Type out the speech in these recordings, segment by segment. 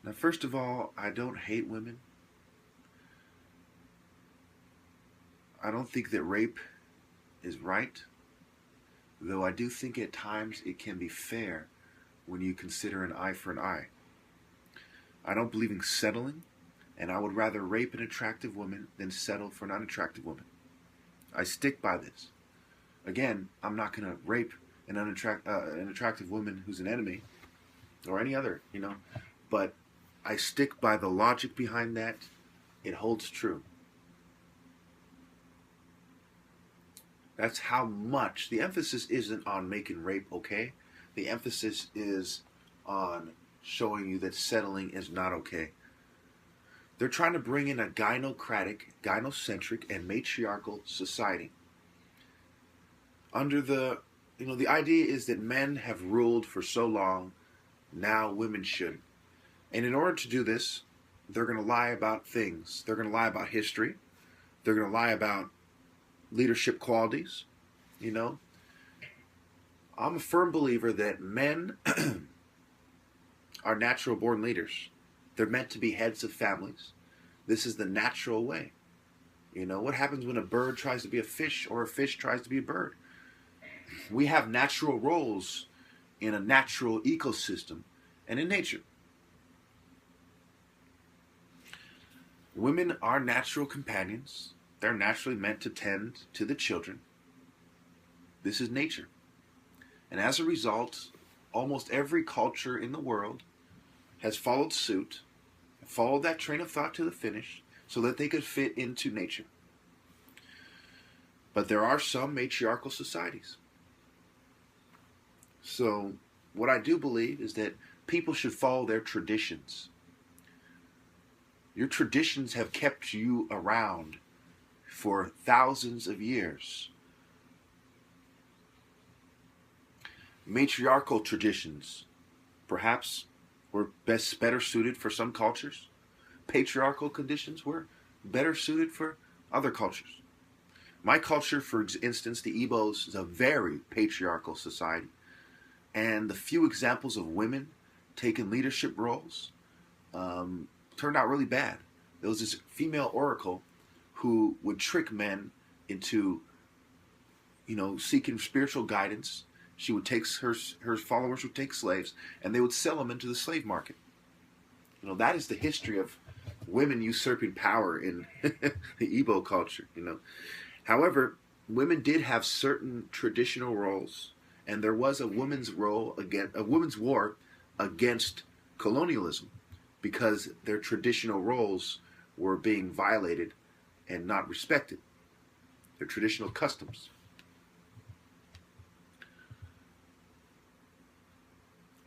Now, first of all, I don't hate women. I don't think that rape is right, though I do think at times it can be fair when you consider an eye for an eye. I don't believe in settling, and I would rather rape an attractive woman than settle for an unattractive woman. I stick by this. Again, I'm not going to rape an attractive woman who's an enemy or any other, but I stick by the logic behind that. It holds true. That's how much. The emphasis isn't on making rape okay. The emphasis is on showing you that settling is not okay. They're trying to bring in a gynocentric, and matriarchal society. Under the idea is that men have ruled for so long, now women should. And in order to do this, they're going to lie about things. They're going to lie about history. They're going to lie about leadership qualities. I'm a firm believer that men are natural born leaders. They're meant to be heads of families. This is the natural way. What happens when a bird tries to be a fish or a fish tries to be a bird? We have natural roles in a natural ecosystem and in nature. Women are natural companions. They're naturally meant to tend to the children. This is nature. And as a result, almost every culture in the world has followed suit, followed that train of thought to the finish, so that they could fit into nature. But there are some matriarchal societies. So what I do believe is that people should follow their traditions. Your traditions have kept you around for thousands of years. Matriarchal traditions, perhaps, were better suited for some cultures. Patriarchal conditions were better suited for other cultures. My culture, for instance, the Igbos, is a very patriarchal society. And the few examples of women taking leadership roles turned out really bad. There was this female oracle who would trick men into, seeking spiritual guidance. She would take her followers would take slaves, and they would sell them into the slave market. That is the history of women usurping power in the Igbo culture. However, women did have certain traditional roles, and there was a women's war against colonialism, because their traditional roles were being violated and not respected. Their traditional customs.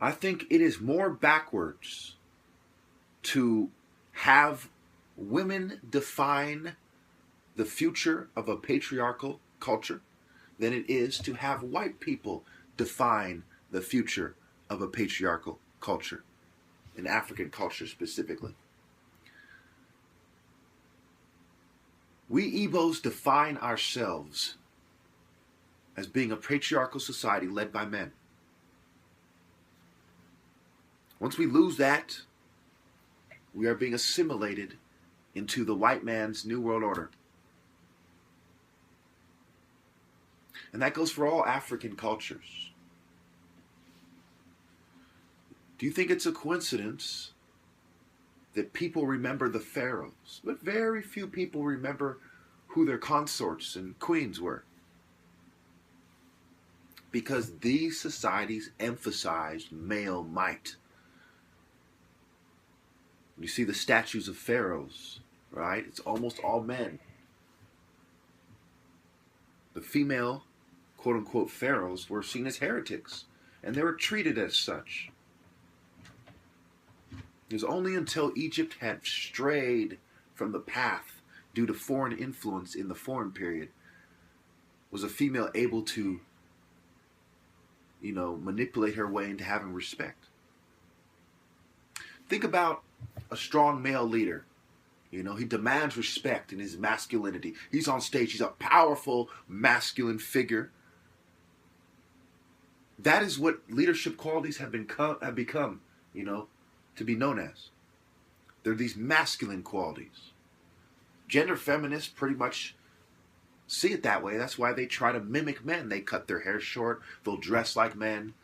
I think it is more backwards to have women define the future of a patriarchal culture than it is to have white people define the future of a patriarchal culture, in African culture specifically. We Igbos define ourselves as being a patriarchal society led by men. Once we lose that, we are being assimilated into the white man's New World Order. And that goes for all African cultures. Do you think it's a coincidence that people remember the pharaohs, but very few people remember who their consorts and queens were? Because these societies emphasized male might. You see the statues of pharaohs, right? It's almost all men. The female, quote-unquote, pharaohs were seen as heretics, and they were treated as such. It was only until Egypt had strayed from the path due to foreign influence in the foreign period was a female able to, manipulate her way into having respect. Think about a strong male leader. He demands respect in his masculinity. He's on stage. He's a powerful, masculine figure. That is what leadership qualities have become, to be known as. They're these masculine qualities. Gender feminists pretty much see it that way. That's why they try to mimic men. They cut their hair short. They'll dress like men.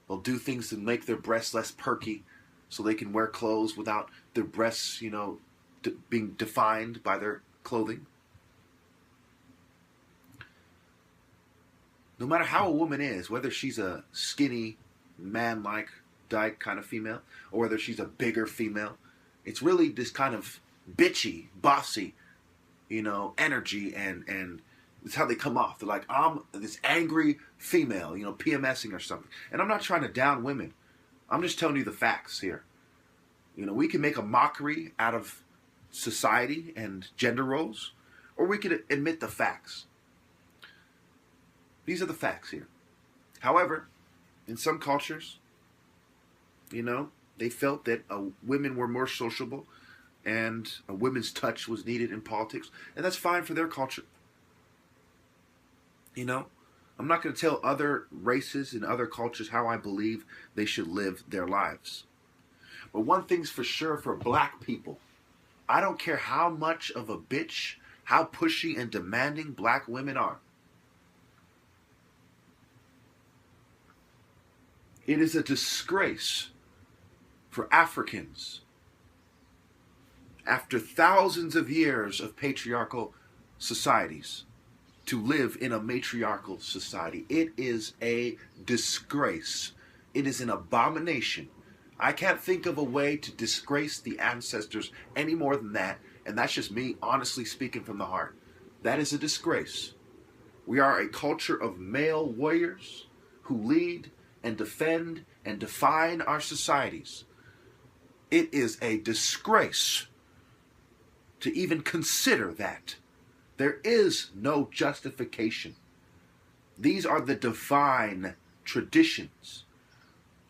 They'll do things to make their breasts less perky so they can wear clothes without their breasts, being defined by their clothing. No matter how a woman is, whether she's a skinny, man-like, dyke kind of female, or whether she's a bigger female, it's really this kind of bitchy, bossy, energy, and it's how they come off. They're like, I'm this angry female, PMSing or something. And I'm not trying to down women. I'm just telling you the facts here. We can make a mockery out of society and gender roles, or we could admit the facts. These are the facts here. However, in some cultures, they felt that women were more sociable and a women's touch was needed in politics. And that's fine for their culture. I'm not going to tell other races and other cultures how I believe they should live their lives. But one thing's for sure for black people. I don't care how much of a bitch, how pushy and demanding black women are. It is a disgrace for Africans, after thousands of years of patriarchal societies, to live in a matriarchal society. It is a disgrace. It is an abomination. I can't think of a way to disgrace the ancestors any more than that, and that's just me honestly speaking from the heart. That is a disgrace. We are a culture of male warriors who lead and defend and define our societies. It is a disgrace to even consider that. There is no justification. These are the divine traditions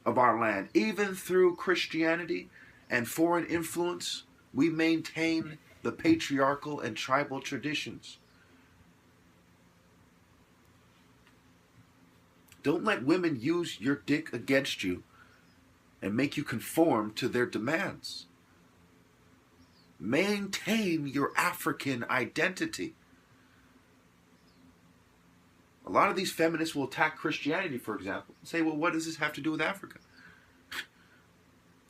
of our land. Even through Christianity and foreign influence, we maintain the patriarchal and tribal traditions. Don't let women use your dick against you and make you conform to their demands. Maintain your African identity. A lot of these feminists will attack Christianity, for example, and say, well, what does this have to do with Africa?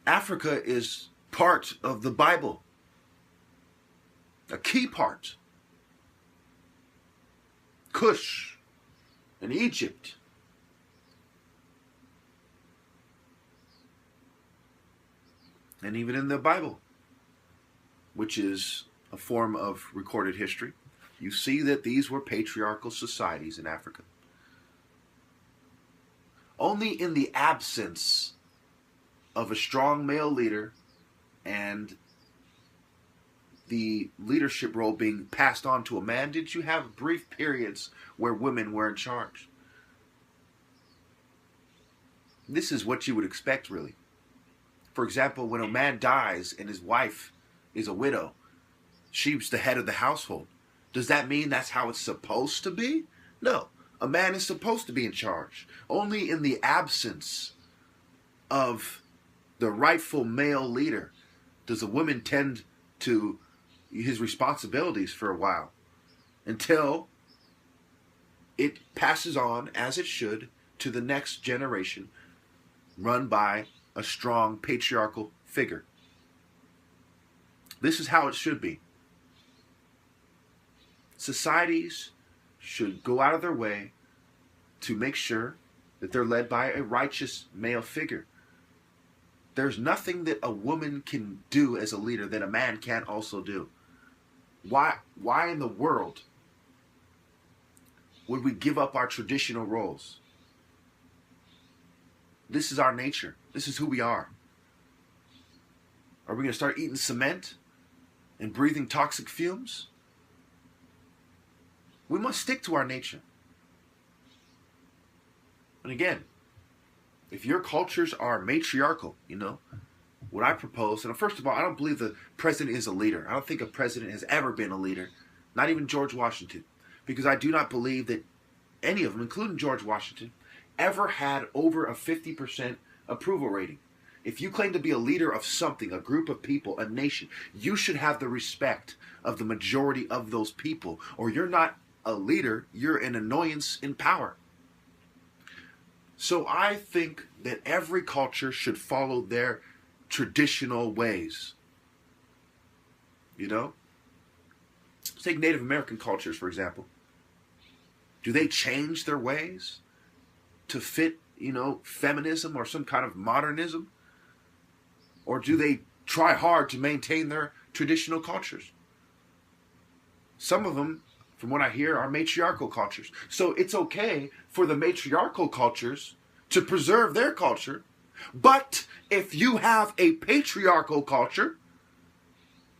Africa is part of the Bible. A key part. Cush and Egypt. And even in the Bible, which is a form of recorded history, you see that these were patriarchal societies in Africa. Only in the absence of a strong male leader and the leadership role being passed on to a man did you have brief periods where women were in charge. This is what you would expect, really. For example, when a man dies and his wife is a widow, she's the head of the household. Does that mean that's how it's supposed to be? No. A man is supposed to be in charge. Only in the absence of the rightful male leader does a woman tend to his responsibilities for a while, until it passes on, as it should, to the next generation, run by a strong patriarchal figure. This is how it should be. Societies should go out of their way to make sure that they're led by a righteous male figure. There's nothing that a woman can do as a leader that a man can't also do. Why in the world would we give up our traditional roles? This is our nature. This is who we are. Are we going to start eating cement and breathing toxic fumes? We must stick to our nature. And again, if your cultures are matriarchal, what I propose, and first of all, I don't believe the president is a leader. I don't think a president has ever been a leader, not even George Washington, because I do not believe that any of them, including George Washington, ever had over a 50% approval rating. If you claim to be a leader of something, a group of people, a nation, you should have the respect of the majority of those people, or you're not a leader, you're an annoyance in power. So I think that every culture should follow their traditional ways. You know? Let's take Native American cultures, for example. Do they change their ways to fit, feminism or some kind of modernism? Or do they try hard to maintain their traditional cultures? Some of them, from what I hear, are matriarchal cultures. So it's okay for the matriarchal cultures to preserve their culture. But if you have a patriarchal culture,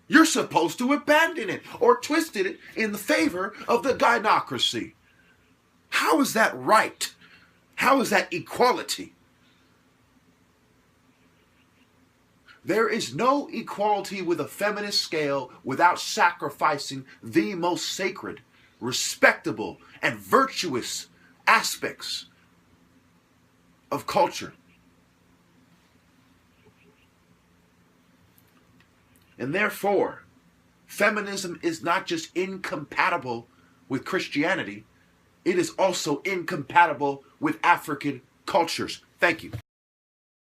you're supposed to abandon it or twist it in the favor of the gynocracy. How is that right? How is that equality? There is no equality with a feminist scale without sacrificing the most sacred, respectable, and virtuous aspects of culture. And therefore, feminism is not just incompatible with Christianity, it is also incompatible with African cultures. Thank you.